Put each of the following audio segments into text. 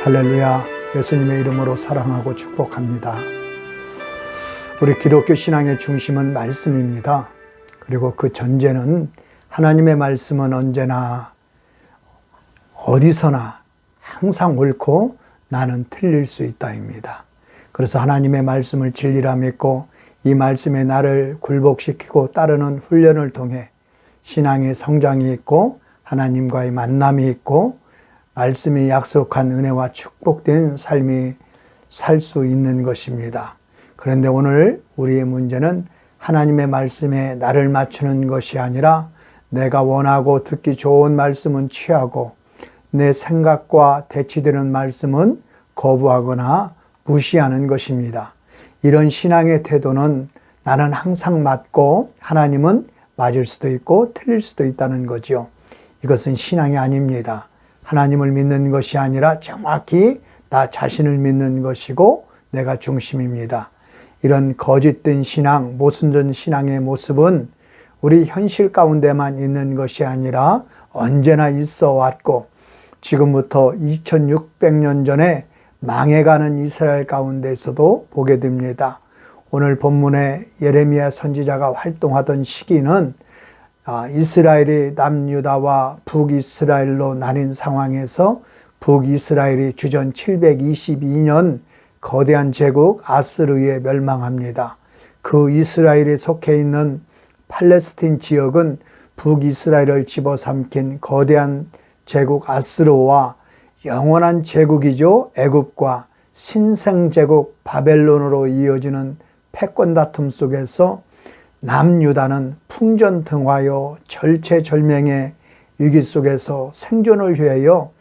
할렐루야. 예수님의 이름으로 사랑하고 축복합니다. 우리 기독교 신앙의 중심은 말씀입니다. 그리고 그 전제는 하나님의 말씀은 언제나 어디서나 항상 옳고 나는 틀릴 수 있다입니다. 그래서 하나님의 말씀을 진리라 믿고 이 말씀에 나를 굴복시키고 따르는 훈련을 통해 신앙의 성장이 있고 하나님과의 만남이 있고 말씀이 약속한 은혜와 축복된 삶이 살 수 있는 것입니다. 그런데 오늘 우리의 문제는 하나님의 말씀에 나를 맞추는 것이 아니라 내가 원하고 듣기 좋은 말씀은 취하고 내 생각과 대치되는 말씀은 거부하거나 무시하는 것입니다. 이런 신앙의 태도는 나는 항상 맞고 하나님은 맞을 수도 있고 틀릴 수도 있다는 거지요. 이것은 신앙이 아닙니다. 하나님을 믿는 것이 아니라 정확히 나 자신을 믿는 것이고 내가 중심입니다. 이런 거짓된 신앙, 모순된 신앙의 모습은 우리 현실 가운데만 있는 것이 아니라 언제나 있어 왔고 지금부터 2600년 전에 망해가는 이스라엘 가운데서도 보게 됩니다. 오늘 본문에 예레미야 선지자가 활동하던 시기는 이스라엘이 남유다와 북이스라엘로 나뉜 상황에서 북이스라엘이 주전 722년 거대한 제국 아스르에 멸망합니다. 그 이스라엘에 속해 있는 팔레스틴 지역은 북이스라엘을 집어삼킨 거대한 제국 아스르와 영원한 제국이죠. 애굽과 신생제국 바벨론으로 이어지는 패권 다툼 속에서 남유다는 풍전등화요 절체절명의 위기 속에서 생존을 위하여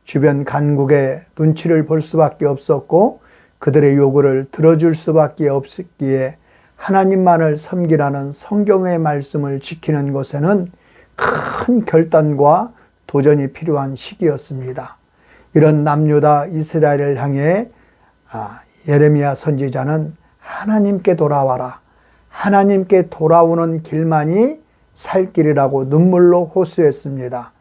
주변 간국의 눈치를 볼 수밖에 없었고 그들의 요구를 들어줄 수밖에 없었기에 하나님만을 섬기라는 성경의 말씀을 지키는 것에는 큰 결단과 도전이 필요한 시기였습니다. 이런 남유다 이스라엘을 향해 예레미야 선지자는 하나님께 돌아와라. 하나님께 돌아오는 길만이 살 길이라고 눈물로 호소했습니다.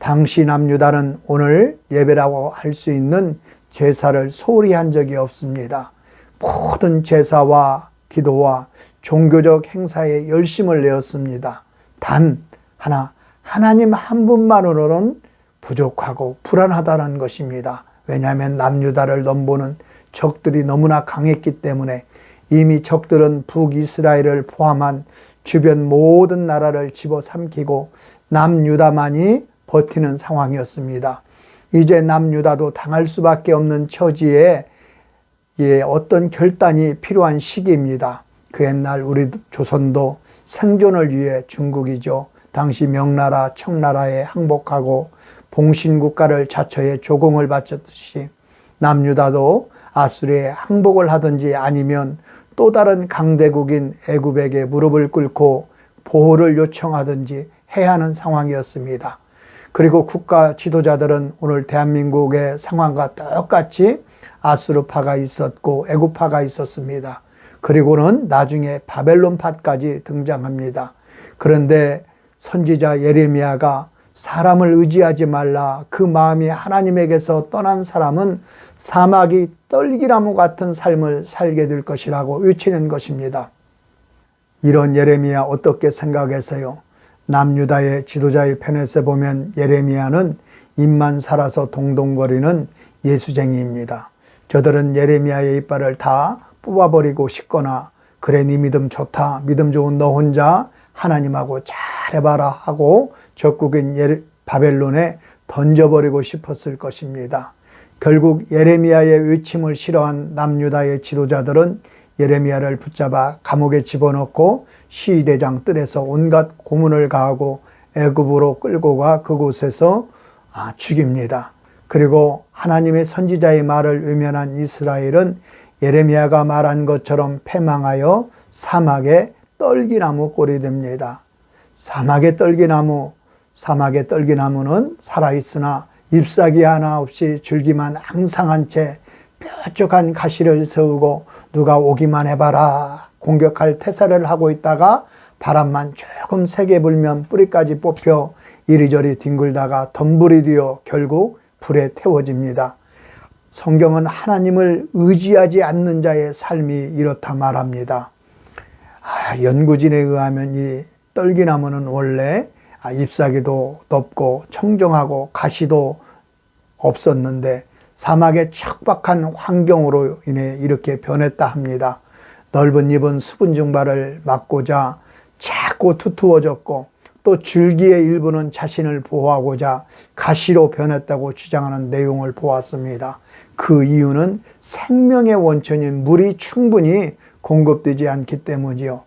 당시 남유다는 오늘 예배라고 할 수 있는 제사를 소홀히 한 적이 없습니다. 모든 제사와 기도와 종교적 행사에 열심을 내었습니다. 단 하나, 하나님 한 분만으로는 부족하고 불안하다는 것입니다. 왜냐하면 남유다를 넘보는 적들이 너무나 강했기 때문에 이미 적들은 북이스라엘을 포함한 주변 모든 나라를 집어삼키고 남유다만이 버티는 상황이었습니다. 이제 남유다도 당할 수밖에 없는 처지에 어떤 결단이 필요한 시기입니다. 그 옛날 우리 조선도 생존을 위해 중국이죠. 당시 명나라, 청나라에 항복하고 봉신국가를 자처해 조공을 바쳤듯이 남유다도 아수르에 항복을 하든지 아니면 또 다른 강대국인 애굽에게 무릎을 꿇고 보호를 요청하든지 해야 하는 상황이었습니다. 그리고 국가 지도자들은 오늘 대한민국의 상황과 똑같이 아수르파가 있었고 애굽파가 있었습니다. 그리고는 나중에 바벨론파까지 등장합니다. 그런데 선지자 예레미야가 사람을 의지하지 말라. 그 마음이 하나님에게서 떠난 사람은 사막이 떨기나무 같은 삶을 살게 될 것이라고 외치는 것입니다. 이런 예레미야 어떻게 생각해서요? 남유다의 지도자의 편에서 보면 예레미야는 입만 살아서 동동거리는 예수쟁이입니다. 저들은 예레미야의 이빨을 다 뽑아버리고 싶거나 그래 네 믿음 좋다. 믿음 좋은 너 혼자 하나님하고 잘해봐라 하고 적국인 바벨론에 던져버리고 싶었을 것입니다. 결국 예레미야의 외침을 싫어한 남유다의 지도자들은 예레미야를 붙잡아 감옥에 집어넣고 시대장 뜰에서 온갖 고문을 가하고 애굽으로 끌고 가 그곳에서 죽입니다. 그리고 하나님의 선지자의 말을 외면한 이스라엘은 예레미야가 말한 것처럼 패망하여 사막에 떨기나무 꼴이 됩니다. 사막의 떨기나무는 살아있으나 잎사귀 하나 없이 줄기만 앙상한 채 뾰족한 가시를 세우고 누가 오기만 해봐라 공격할 태세를 하고 있다가 바람만 조금 세게 불면 뿌리까지 뽑혀 이리저리 뒹굴다가 덤불이 되어 결국 불에 태워집니다. 성경은 하나님을 의지하지 않는 자의 삶이 이렇다 말합니다. 연구진에 의하면 이 떨기나무는 원래 잎사귀도 덥고 청정하고 가시도 없었는데 사막의 척박한 환경으로 인해 이렇게 변했다 합니다. 넓은 잎은 수분 증발을 막고자 작고 두터워졌고 또 줄기의 일부는 자신을 보호하고자 가시로 변했다고 주장하는 내용을 보았습니다. 그 이유는 생명의 원천인 물이 충분히 공급되지 않기 때문이지요.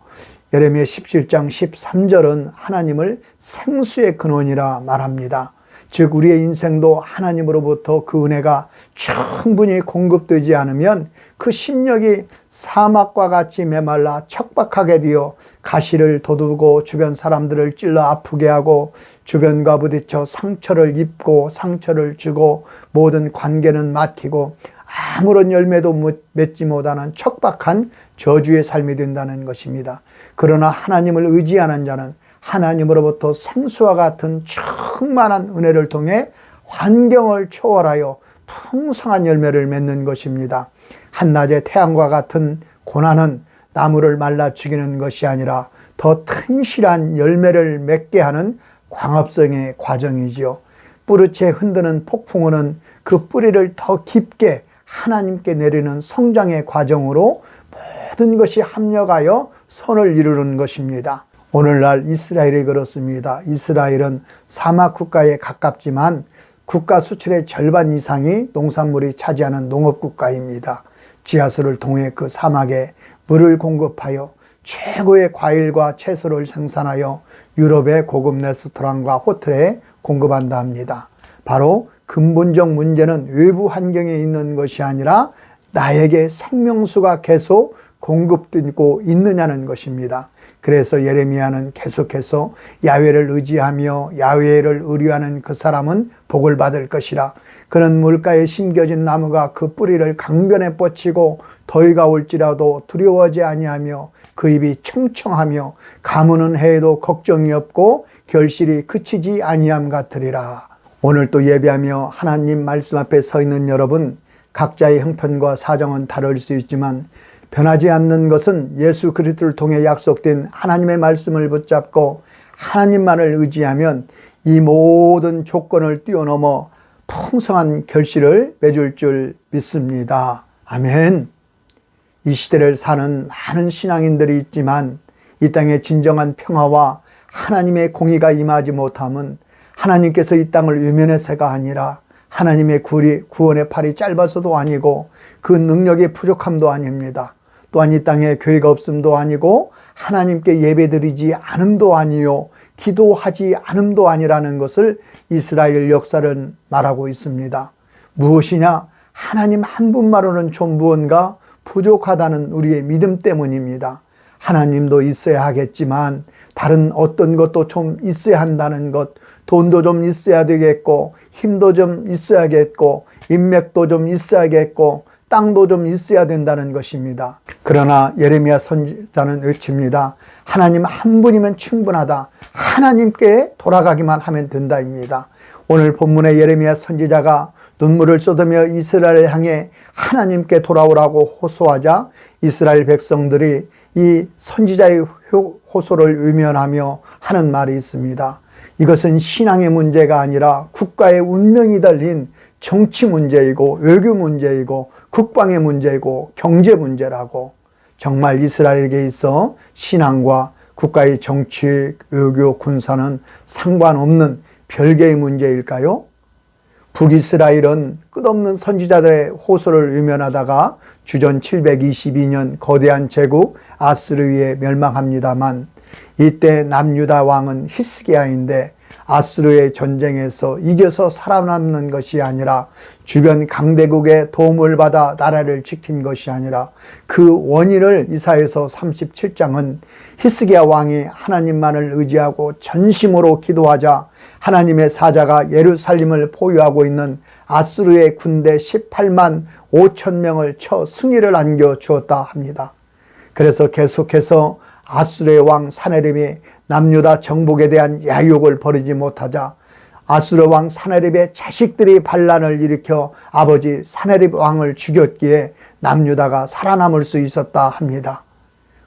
예레미야 17장 13절은 하나님을 생수의 근원이라 말합니다. 즉 우리의 인생도 하나님으로부터 그 은혜가 충분히 공급되지 않으면 그 심령이 사막과 같이 메말라 척박하게 되어 가시를 돋우고 주변 사람들을 찔러 아프게 하고 주변과 부딪혀 상처를 입고 상처를 주고 모든 관계는 막히고 아무런 열매도 맺지 못하는 척박한 저주의 삶이 된다는 것입니다. 그러나 하나님을 의지하는 자는 하나님으로부터 생수와 같은 충만한 은혜를 통해 환경을 초월하여 풍성한 열매를 맺는 것입니다. 한낮의 태양과 같은 고난은 나무를 말라 죽이는 것이 아니라 더 튼실한 열매를 맺게 하는 광합성의 과정이지요. 뿌리채 흔드는 폭풍우는 그 뿌리를 더 깊게 하나님께 내리는 성장의 과정으로 모든 것이 합력하여 선을 이루는 것입니다. 오늘날 이스라엘이 그렇습니다. 이스라엘은 사막 국가에 가깝지만 국가 수출의 절반 이상이 농산물이 차지하는 농업국가입니다. 지하수를 통해 그 사막에 물을 공급하여 최고의 과일과 채소를 생산하여 유럽의 고급 레스토랑과 호텔에 공급한다 합니다. 바로 근본적 문제는 외부 환경에 있는 것이 아니라 나에게 생명수가 계속 공급되고 있느냐는 것입니다. 그래서 예레미야는 계속해서 야훼를 의지하며 야훼를 의뢰하는 그 사람은 복을 받을 것이라. 그는 물가에 심겨진 나무가 그 뿌리를 강변에 뻗치고 더위가 올지라도 두려워하지 아니하며 그 입이 청청하며 가무는 해에도 걱정이 없고 결실이 그치지 아니함 같으리라. 오늘 또 예배하며 하나님 말씀 앞에 서 있는 여러분, 각자의 형편과 사정은 다를 수 있지만 변하지 않는 것은 예수 그리스도를 통해 약속된 하나님의 말씀을 붙잡고 하나님만을 의지하면 이 모든 조건을 뛰어넘어 풍성한 결실을 맺을 줄 믿습니다. 아멘. 이 시대를 사는 많은 신앙인들이 있지만 이 땅에 진정한 평화와 하나님의 공의가 임하지 못함은 하나님께서 이 땅을 외면해서가 아니라 하나님의 구원의 팔이 짧아서도 아니고 그 능력의 부족함도 아닙니다. 또한 이 땅에 교회가 없음도 아니고 하나님께 예배드리지 않음도 아니요 기도하지 않음도 아니라는 것을 이스라엘 역사는 말하고 있습니다. 무엇이냐? 하나님 한 분만으로는 좀 무언가 부족하다는 우리의 믿음 때문입니다. 하나님도 있어야 하겠지만 다른 어떤 것도 좀 있어야 한다는 것, 돈도 좀 있어야 되겠고 힘도 좀 있어야겠고 인맥도 좀 있어야겠고 땅도 좀 있어야 된다는 것입니다. 그러나 예레미야 선지자는 외칩니다. 하나님 한 분이면 충분하다. 하나님께 돌아가기만 하면 된다입니다. 오늘 본문의 예레미야 선지자가 눈물을 쏟으며 이스라엘을 향해 하나님께 돌아오라고 호소하자 이스라엘 백성들이 이 선지자의 호소를 외면하며 하는 말이 있습니다. 이것은 신앙의 문제가 아니라 국가의 운명이 달린 정치 문제이고 외교 문제이고 국방의 문제이고 경제 문제라고. 정말 이스라엘에게 있어 신앙과 국가의 정치, 외교, 군사는 상관없는 별개의 문제일까요? 북이스라엘은 끝없는 선지자들의 호소를 외면하다가 주전 722년 거대한 제국 아스르에 멸망합니다만 이때 남유다 왕은 히스기야인데 아스르의 전쟁에서 이겨서 살아남는 것이 아니라 주변 강대국의 도움을 받아 나라를 지킨 것이 아니라 그 원인을 이사야서 37장은 히스기야 왕이 하나님만을 의지하고 전심으로 기도하자 하나님의 사자가 예루살렘을 포위하고 있는 아스르의 군대 18만 5천 명을 쳐 승리를 안겨주었다 합니다. 그래서 계속해서 아수르의 왕 사네립이 남유다 정복에 대한 야욕을 버리지 못하자 아수르 왕 사네립의 자식들이 반란을 일으켜 아버지 사네립 왕을 죽였기에 남유다가 살아남을 수 있었다 합니다.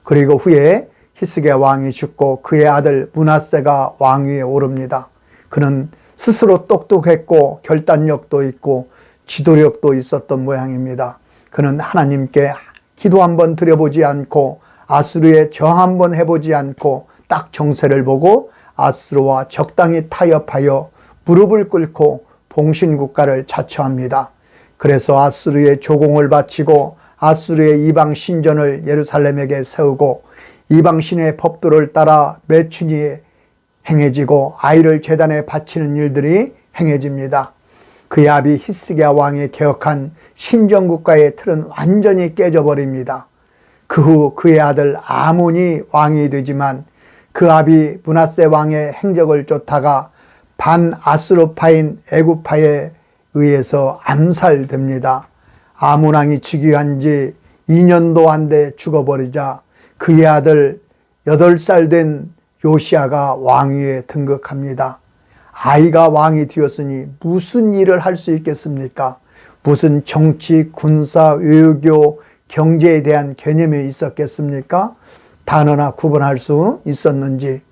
그리고 후에 히스기야 왕이 죽고 그의 아들 므낫세가 왕위에 오릅니다. 그는 스스로 똑똑했고 결단력도 있고 지도력도 있었던 모양입니다. 그는 하나님께 기도 한번 드려보지 않고 아수르에 정 한번 해보지 않고 딱 정세를 보고 아수르와 적당히 타협하여 무릎을 꿇고 봉신국가를 자처합니다. 그래서 아수르의 조공을 바치고 아수르의 이방 신전을 예루살렘에게 세우고 이방 신의 법도를 따라 매춘이 행해지고 아이를 제단에 바치는 일들이 행해집니다. 그의 아비 히스기야 왕이 개혁한 신정국가의 틀은 완전히 깨져버립니다. 그 후 그의 아들 아몬이 왕이 되지만 그 아비 므낫세 왕의 행적을 쫓다가 반아수르파인 애굽파에 의해서 암살됩니다. 아몬 왕이 즉위한 지 2년도 안 돼 죽어버리자 그의 아들 8살 된 요시야가 왕위에 등극합니다. 아이가 왕이 되었으니 무슨 일을 할 수 있겠습니까? 무슨 정치, 군사, 외교, 경제에 대한 개념이 있었겠습니까? 단어나 구분할 수 있었는지.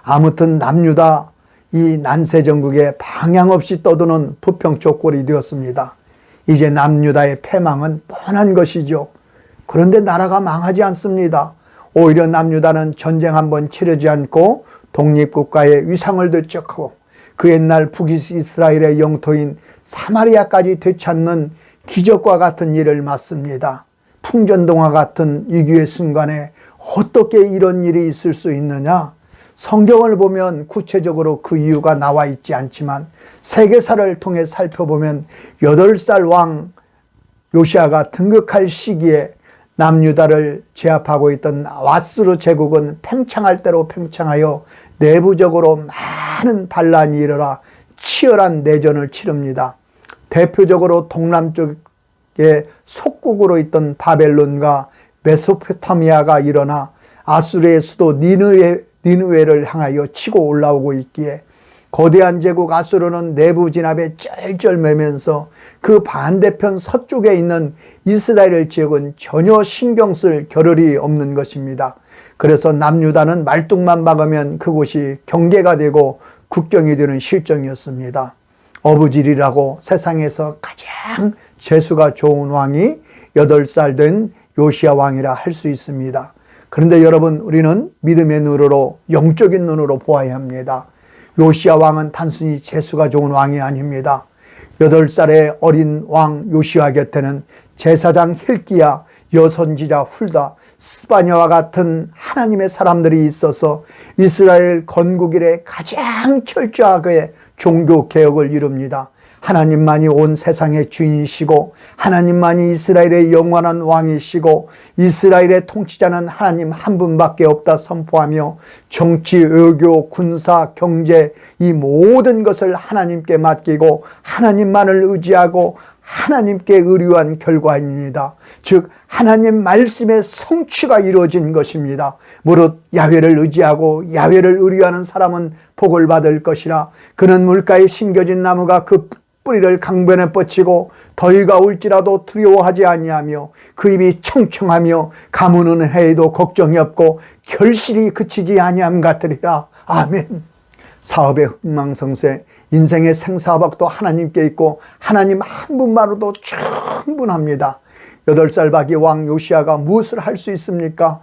아무튼 남유다 이 난세전국에 방향 없이 떠도는 부평초골이 되었습니다. 이제 남유다의 패망은 뻔한 것이죠. 그런데 나라가 망하지 않습니다. 오히려 남유다는 전쟁 한번 치르지 않고 독립국가의 위상을 되찾고 그 옛날 북이스라엘의 영토인 사마리아까지 되찾는 기적과 같은 일을 맡습니다. 풍전등화 같은 위기의 순간에 어떻게 이런 일이 있을 수 있느냐? 성경을 보면 구체적으로 그 이유가 나와 있지 않지만 세계사를 통해 살펴보면 8살 왕 요시야가 등극할 시기에 남유다를 제압하고 있던 아수르 제국은 팽창할 대로 팽창하여 내부적으로 많은 반란이 일어나 치열한 내전을 치릅니다. 대표적으로 동남쪽에 속국으로 있던 바벨론과 메소포타미아가 일어나 아수르의 수도 니느웨를 향하여 치고 올라오고 있기에 거대한 제국 아수르는 내부 진압에 쩔쩔매면서 그 반대편 서쪽에 있는 이스라엘 지역은 전혀 신경 쓸 겨를이 없는 것입니다. 그래서 남유다는 말뚝만 박으면 그곳이 경계가 되고 국경이 되는 실정이었습니다. 어부질이라고 세상에서 가장 재수가 좋은 왕이 8살 된 요시야 왕이라 할 수 있습니다. 그런데 여러분, 우리는 믿음의 눈으로, 영적인 눈으로 보아야 합니다. 요시야 왕은 단순히 재수가 좋은 왕이 아닙니다. 8살의 어린 왕 요시야 곁에는 제사장 힐기야, 여선지자 훌다, 스바냐와 같은 하나님의 사람들이 있어서 이스라엘 건국 이래 가장 철저하게 종교개혁을 이룹니다. 하나님만이 온 세상의 주인이시고 하나님만이 이스라엘의 영원한 왕이시고 이스라엘의 통치자는 하나님 한 분밖에 없다 선포하며 정치, 외교, 군사, 경제 이 모든 것을 하나님께 맡기고 하나님만을 의지하고 하나님께 의뢰한 결과입니다. 즉 하나님 말씀의 성취가 이루어진 것입니다. 무릇 야훼를 의지하고 야훼를 의뢰하는 사람은 복을 받을 것이라. 그는 물가에 심겨진 나무가 그 뿌리를 강변에 뻗치고 더위가 올지라도 두려워하지 아니하며 그 입이 청청하며 가무는 해에도 걱정이 없고 결실이 그치지 아니함 같으리라. 아멘. 사업의 흥망성쇠, 인생의 생사박도 하나님께 있고 하나님 한 분만으로도 충분합니다. 8살 박이 왕 요시야가 무엇을 할 수 있습니까?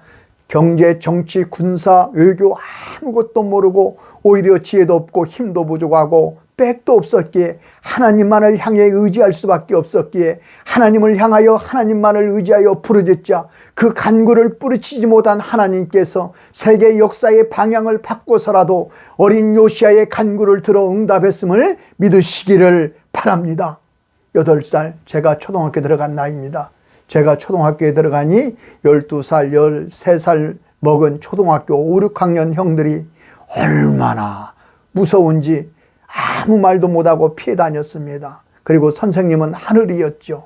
경제, 정치, 군사, 외교 아무것도 모르고 오히려 지혜도 없고 힘도 부족하고 백도 없었기에 하나님만을 향해 의지할 수밖에 없었기에 하나님을 향하여 하나님만을 의지하여 부르짖자 그 간구를 뿌리치지 못한 하나님께서 세계 역사의 방향을 바꿔서라도 어린 요시야의 간구를 들어 응답했음을 믿으시기를 바랍니다. 8살, 제가 초등학교 들어간 나이입니다. 제가 초등학교에 들어가니 12살, 13살 먹은 초등학교 5, 6학년 형들이 얼마나 무서운지 아무 말도 못하고 피해 다녔습니다. 그리고 선생님은 하늘이었죠.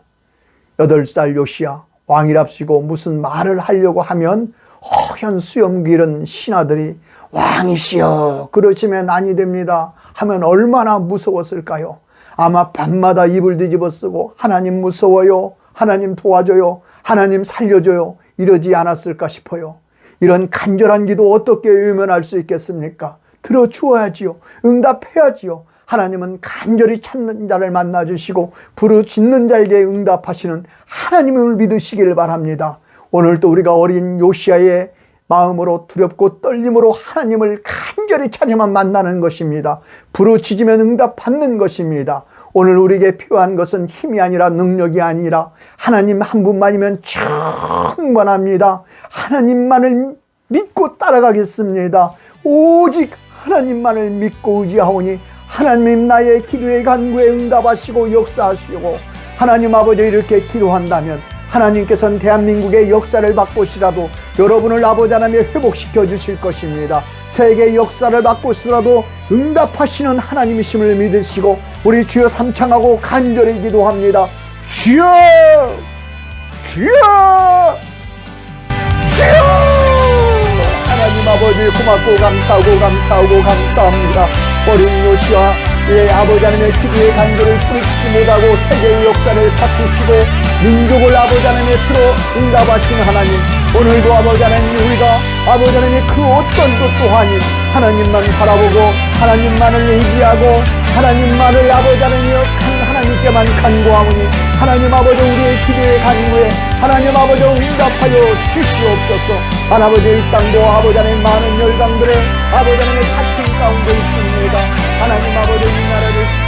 8살 요시야 왕이랍시고 무슨 말을 하려고 하면 허연 수염 기른 신하들이 왕이시여 그러시면 아니 됩니다. 하면 얼마나 무서웠을까요? 아마 밤마다 입을 뒤집어 쓰고 하나님 무서워요, 하나님 도와줘요, 하나님 살려줘요 이러지 않았을까 싶어요. 이런 간절한 기도 어떻게 외면할 수 있겠습니까? 들어주어야지요. 응답해야지요. 하나님은 간절히 찾는 자를 만나주시고 부르짖는 자에게 응답하시는 하나님을 믿으시길 바랍니다. 오늘도 우리가 어린 요시야의 마음으로 두렵고 떨림으로 하나님을 간절히 찾아만 만나는 것입니다. 부르짖으면 응답받는 것입니다. 오늘 우리에게 필요한 것은 힘이 아니라 능력이 아니라 하나님 한 분만이면 충분합니다. 하나님만을 믿고 따라가겠습니다. 오직 하나님만을 믿고 의지하오니 하나님 나의 기도에 간구에 응답하시고 역사하시고 하나님 아버지 이렇게 기도한다면 하나님께서는 대한민국의 역사를 바꾸시라도 여러분을 아버지 하나님에 회복시켜 주실 것입니다. 세계 역사를 바꾸시라도 응답하시는 하나님이심을 믿으시고 우리 주여 삼창하고 간절히 기도합니다. 주여! 주여! 주여! 하나님 아버지 고맙고 감사하고 감사합니다. 어린 요시야의 아버지 하나님의 기도의 간절을 풀지 못하고 세계의 역사를 바꾸시고 민족을 아버지 하나님의 틀어 응답하신 하나님, 오늘도 아버지 하나님 우리가 아버지 하나님의 그 어떤 것 또한 하나님만 바라보고 하나님만을 의지하고 하나님만을 아버지 하나님께만 간구하오니 하나님 아버지 우리의 기도의 간구에 하나님 아버지 응답하여 주시옵소서. 하나님 이 땅도 아버지 하나님 많은 열강들의 아버지 하나님의 다툼 가운데 있습니다. 하나님 아버지 이 나라를